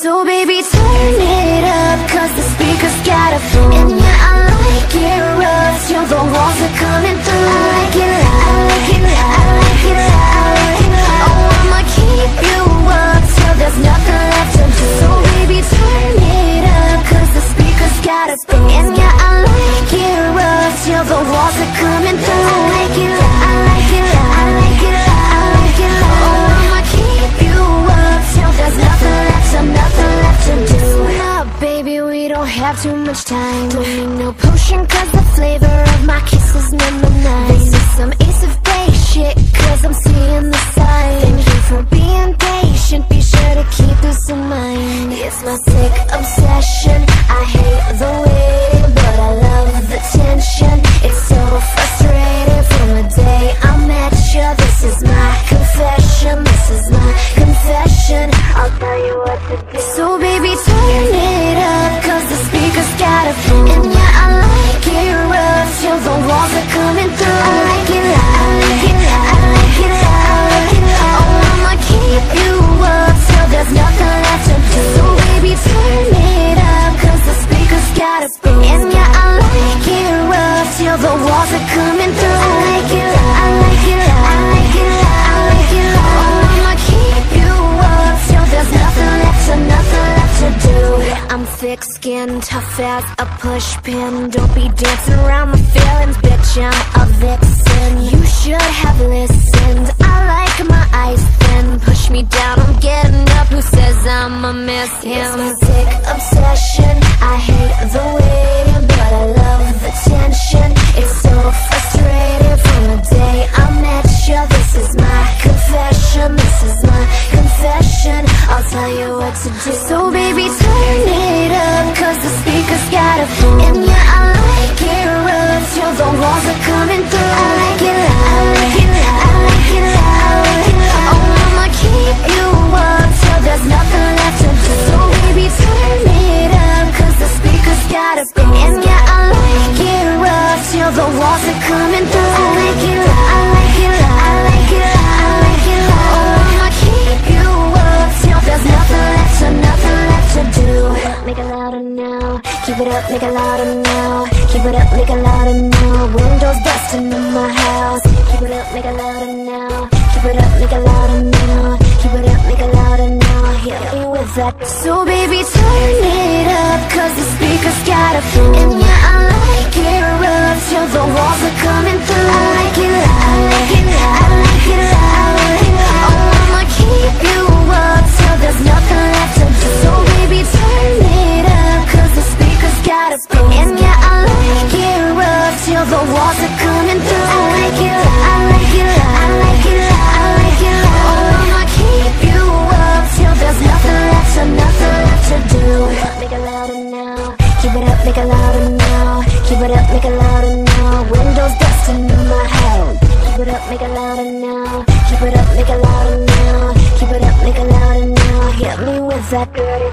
So baby, turn it up, cause the speakers got a phone. And yeah, I like it rough, till the walls are coming through. I like it loud, I like it loud, I like it loud, I like it loud. Oh, I'ma keep you up, till there's nothing left to do. So baby, turn it up, cause the speakers got a phone. And yeah, I like it rough, till the walls are coming through. I like it loud, I like it loud, I like it loud, I like it loud. Oh, I'ma keep you up, till there's nothing left to do. Now, baby, we don't have too much time. Don't need no potion, cause the flavor of my kiss is number 9. This is some Ace of Base shit, cause I'm seeing the sign. Thank you for being patient, be sure to keep this in mind. It's my sick obsession, I hate the waiting, but I love the tension. It's so frustrating from the day I met you. This is my confession, this is my confession. I'll tell you what to do. So baby, turn it up, cause the speakers got a phone. And yeah, I like it rough, till the walls are coming through. I like it loud, I like it loud, I like it loud, I like it loud. Oh, I'ma keep you up, till there's nothing left to do. So baby, turn it up, cause the speakers got a phone. And yeah, I like it rough, till the walls are coming through. I like it loud, I like it loud, I like it loud, I like it loud. Oh, I'ma keep you up, till there's nothing left to do. I'm thick-skinned, tough as a pushpin. Don't be dancing around my feelings, bitch, I'm a vixen. You should have listened, I like my ice thin. Push me down, I'm getting up, who says I'ma miss him? It's my sick obsession, I hate the waiting, but I love the tension. It's so frustrating from the day I met you. This is my confession, this is my confession. I'll tell you what to do. So baby, turn it up, cause the speakers got a phone. And yeah, I like it rough, till the walls are coming through. I like it loud, I like it loud, I like it loud, I like it loud. Oh, I'ma keep you up, till there's nothing left to do. So baby, turn it up, cause the speakers got a phone. And yeah, I like it rough, till the walls are coming through. I like it loud, I like it loud, I like it loud, I like it loud. Oh, I'ma keep you up, till there's nothing left to do. Make it louder now, keep it up, make it louder now. Keep it up, make it louder now. Windows busting in my house. Keep it up, make it louder now. Keep it up, make it louder now. Keep it up, make it louder now. Hit me with that. So baby, turn it up, cause the speakers got a phone. And yeah, I like it rough, till the walls are coming through. I like it loud, I like it loud, I like it loud, I like it loud. Oh, I'ma keep you up, till there's nothing left to do. So baby, turn it up, cause the speakers got a phone. And yeah, I like it rough, till the walls are coming through. I like it loud, I like it loud, I like it loud, I like it loud. Oh, I'ma keep you up, till there's nothing left to do. Make it louder now, keep it up, make it louder now. Keep it up, make it louder now. Windows busting in my house. Keep it up, make it louder now. Keep it up, make it louder now. Keep it up, make it louder now. Hit me with that dirty